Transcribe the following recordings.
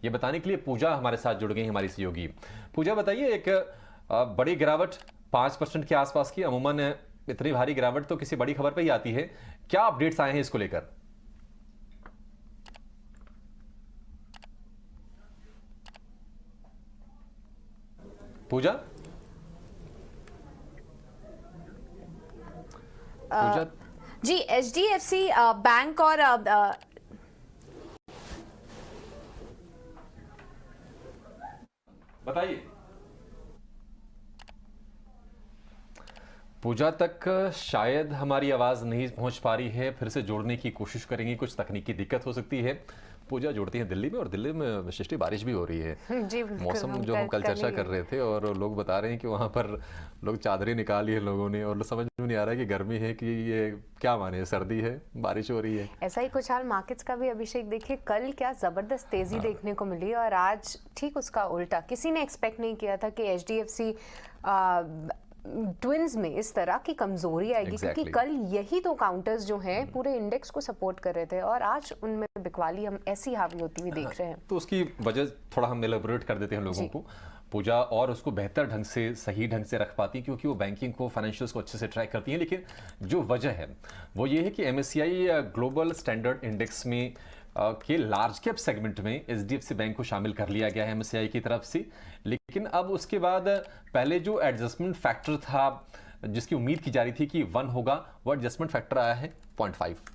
ये बताने के लिए पूजा हमारे साथ जुड़ गई, हमारी सहयोगी। पूजा बताइए, एक बड़ी गिरावट 5% के आसपास की, अमूमन इतनी भारी गिरावट तो किसी बड़ी खबर पे ही आती है, क्या अपडेट्स आए हैं इसको लेकर? पूजा पूजा जी, एचडीएफसी बैंक और बताइए। पूजा तक शायद हमारी आवाज नहीं पहुंच पा रही है, फिर से जोड़ने की कोशिश करेंगे, कुछ तकनीकी दिक्कत हो सकती है। पूजा जुड़ती है दिल्ली में, और दिल्ली में विशिष्ट बारिश भी हो रही है। जी बिल्कुल, मौसम जो हम कल चर्चा कर रहे थे, और लोग बता रहे हैं कि वहां पर लोग चादरें निकाली है लोगों ने, और समझ में नहीं आ रहा है कि गर्मी है कि ये क्या माने, सर्दी है, बारिश हो रही है। ऐसा ही कुछ हाल मार्केट्स का भी। अभिषेक देखिए, कल क्या जबरदस्त तेजी देखने को मिली, और आज ठीक उसका उल्टा। किसी ने एक्सपेक्ट नहीं किया था कि एचडीएफसी ट्विंस में इस तरह की कमजोरी आएगी, क्योंकि कल यही तो काउंटर्स जो हैं पूरे इंडेक्स को सपोर्ट कर रहे थे, और आज उनमें बिकवाली हम ऐसी हावी होती हुई देख रहे हैं। तो उसकी वजह थोड़ा हम एलेबोरेट कर देते हैं लोगों को, पूजा, और उसको बेहतर ढंग से, सही ढंग से रख पाती है, क्योंकि वो बैंकिंग को, फाइनेंशियल्स को अच्छे से ट्रैक करती हैं। लेकिन जो वजह है वो ये है कि एमएससीआई ग्लोबल स्टैंडर्ड इंडेक्स में के लार्ज कैप सेगमेंट में एचडीएफसी बैंक को शामिल कर लिया गया है एमएससीआई की तरफ से। लेकिन अब उसके बाद पहले जो एडजस्टमेंट फैक्टर था, जिसकी उम्मीद की जा रही थी कि 1 होगा, वो एडजस्टमेंट फैक्टर आया है 0.5।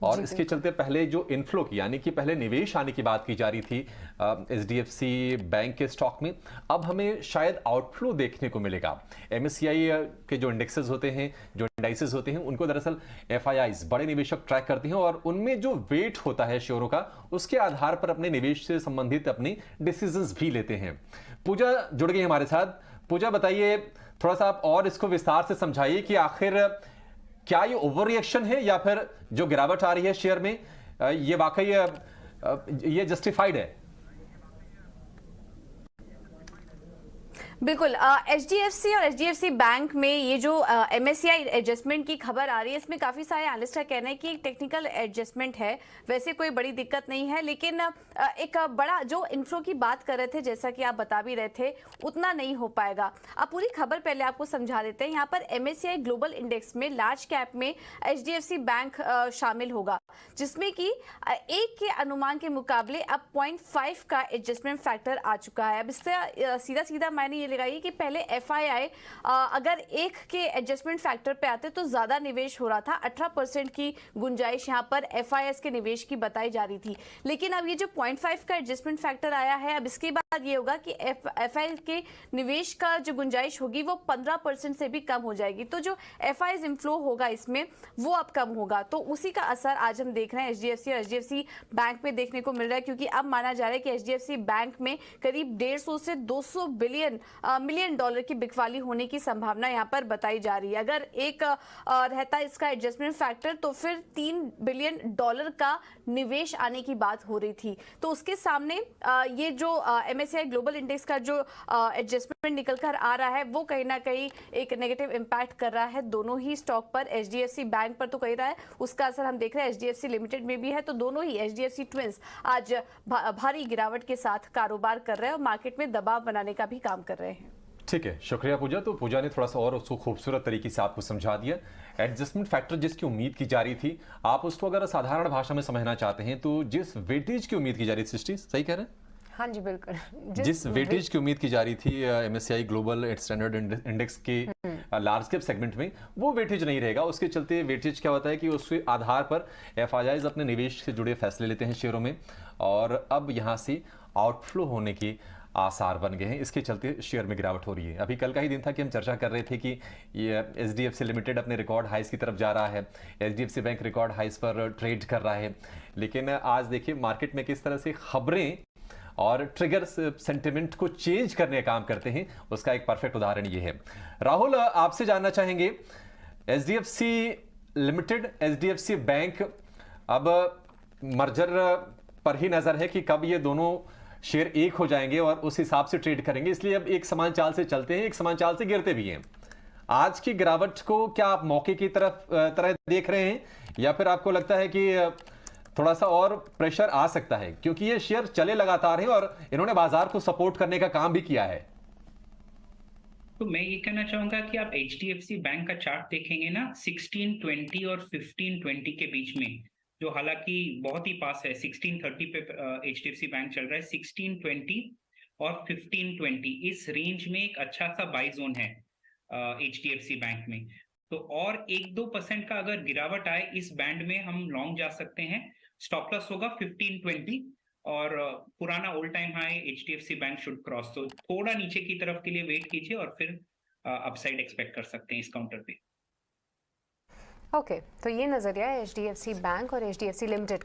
और इसके चलते पहले जो इनफ्लो की, यानी कि पहले निवेश आने की बात की जा रही थी एचडीएफसी बैंक के स्टॉक में, अब हमें शायद आउटफ्लो देखने को मिलेगा। एमएससीआई के जो इंडेक्सेस होते हैं, जो इंडाइसेस होते हैं, उनको दरअसल एफआईआईज, बड़े निवेशक ट्रैक करते हैं, और उनमें जो वेट होता है शेयरों का, उसके आधार पर अपने निवेश से संबंधित अपने डिसीजंस भी लेते हैं। पूजा जुड़ गई हमारे साथ। पूजा बताइए, थोड़ा सा आप और इसको विस्तार से समझाइए कि आखिर क्या ये ओवर रिएक्शन है, या फिर जो गिरावट आ रही है शेयर में, ये वाकई ये जस्टिफाइड है? बिल्कुल, एचडीएफसी और एचडीएफसी बैंक में ये जो एमएससीआई एडजस्टमेंट की खबर आ रही है, इसमें काफी सारे एनालिस्ट का कहना है कि एक टेक्निकल एडजस्टमेंट है, वैसे कोई बड़ी दिक्कत नहीं है। लेकिन एक बड़ा जो इन्फ्लो की बात कर रहे थे, जैसा कि आप बता भी रहे थे, उतना नहीं हो पाएगा। अब पूरी खबर पहले आपको समझा देते हैं। यहाँ पर एमएससीआई ग्लोबल इंडेक्स में लार्ज कैप में एचडीएफसी बैंक शामिल होगा, जिसमें कि एक के अनुमान के मुकाबले अब 0.5 का एडजस्टमेंट फैक्टर आ चुका है। अब इससे सीधा सीधा मैंने ये लगाई कि पहले एफआईआई अगर 1 के एडजस्टमेंट फैक्टर पे आते तो ज्यादा निवेश हो रहा था, 18% की गुंजाइश यहां पर एफआईएस के निवेश की बताई जा रही थी। लेकिन अब ये जो 0.5 का एडजस्टमेंट फैक्टर आया है, अब इसके बाद ये होगा कि एफआई के निवेश का जो गुंजाइश होगी वो 15% से भी कम हो जाएगी। तो जो एफआईएस इनफ्लो होगा इसमें, वो अब कम होगा। तो उसी का असर आज हम देख रहे हैं एचडीएफसी और एचडीएफसी बैंक में देखने को मिल रहा है, क्योंकि अब माना जा रहा है कि एचडीएफसी बैंक में करीब 150 से 200 मिलियन डॉलर की बिकवाली होने की संभावना यहां पर बताई जा रही है। अगर एक रहता इसका एडजस्टमेंट फैक्टर, तो फिर 3 बिलियन डॉलर का निवेश आने की बात हो रही थी। तो उसके सामने ये जो एमएससीआई ग्लोबल इंडेक्स का जो एडजस्टमेंट निकल कर आ रहा है, वो कहीं ना कहीं एक नेगेटिव इंपैक्ट कर रहा है दोनों ही स्टॉक पर। एचडीएफसी बैंक पर तो कही रहा है, उसका असर हम देख रहे हैं एचडीएफसी लिमिटेड में भी है। तो दोनों ही एचडीएफसी ट्विंस आज भारी गिरावट के साथ कारोबार कर रहे हैं और मार्केट में दबाव बनाने का भी काम कर रहे हैं। ठीक है, शुक्रिया पूजा। तो पूजा ने थोड़ा सा और उसको खूबसूरत तरीके से आपको समझा दिया। एडजस्टमेंट फैक्टर जिसकी उम्मीद की जा रही थी, आप उसको अगर साधारण भाषा में समझना चाहते हैं, तो जिस वेटेज की उम्मीद की जा रही थी, सृष्टि सही कह रहे हैं? हाँ जी बिल्कुल, जिस वेटेज की उम्मीद की जा रही थी एमएससीआई ग्लोबल स्टैंडर्ड इंडेक्स के लार्ज कैप सेगमेंट में, वो वेटेज नहीं रहेगा। उसके चलते वेटेज क्या होता है कि उसके आधार पर एफआईआईज अपने निवेश से जुड़े फैसले लेते हैं शेयरों में, और अब यहां से आउटफ्लो होने की आसार बन गए हैं। इसके चलते शेयर में गिरावट हो रही है। अभी कल का ही दिन था कि हम चर्चा कर रहे थे कि ये एचडीएफसी लिमिटेड अपने रिकॉर्ड हाइस की तरफ जा रहा है, एचडीएफसी बैंक रिकॉर्ड हाइस पर ट्रेड कर रहा है। लेकिन आज देखिए मार्केट में किस तरह से खबरें और ट्रिगर सेंटिमेंट को चेंज करने का काम करते हैं, उसका एक परफेक्ट उदाहरण ये है। राहुल, आपसे जानना चाहेंगे, एचडीएफसी लिमिटेड, एचडीएफसी बैंक, अब मर्जर पर ही नजर है कि कब ये दोनों शेयर एक हो जाएंगे और उस हिसाब से ट्रेड करेंगे, इसलिए अब एक समान चाल से चलते हैं, एक समान चाल से गिरते भी हैं। आज की गिरावट को क्या आप मौके की तरह देख रहे हैं, या फिर आपको लगता है कि थोड़ा सा और प्रेशर आ सकता है, क्योंकि ये शेयर चले लगातार है और इन्होंने बाजार को सपोर्ट करने का काम भी किया है। तो मैं ये कहना चाहूंगा कि आप HDFC बैंक का चार्ट देखेंगे ना, 1620 और 1520 के बीच में, जो हालांकि बहुत ही पास है, 1630 पे HDFC बैंक चल रहा है, 1620 और 1520 इस रेंज में एक अच्छा सा बाई जोन है HDFC बैंक में। तो और 1-2% का अगर गिरावट आए इस बैंड में हम लॉन्ग जा सकते हैं। स्टॉप लॉस होगा 1520 और पुराना all time high HDFC bank should cross, तो थोड़ा नीचे की तरफ के लिए वेट कीजिए और फिर अपसाइड एक्सपेक्ट कर सकते हैं इस काउंटर पे। ओके, तो ये नजरिया है HDFC बैंक और HDFC लिमिटेड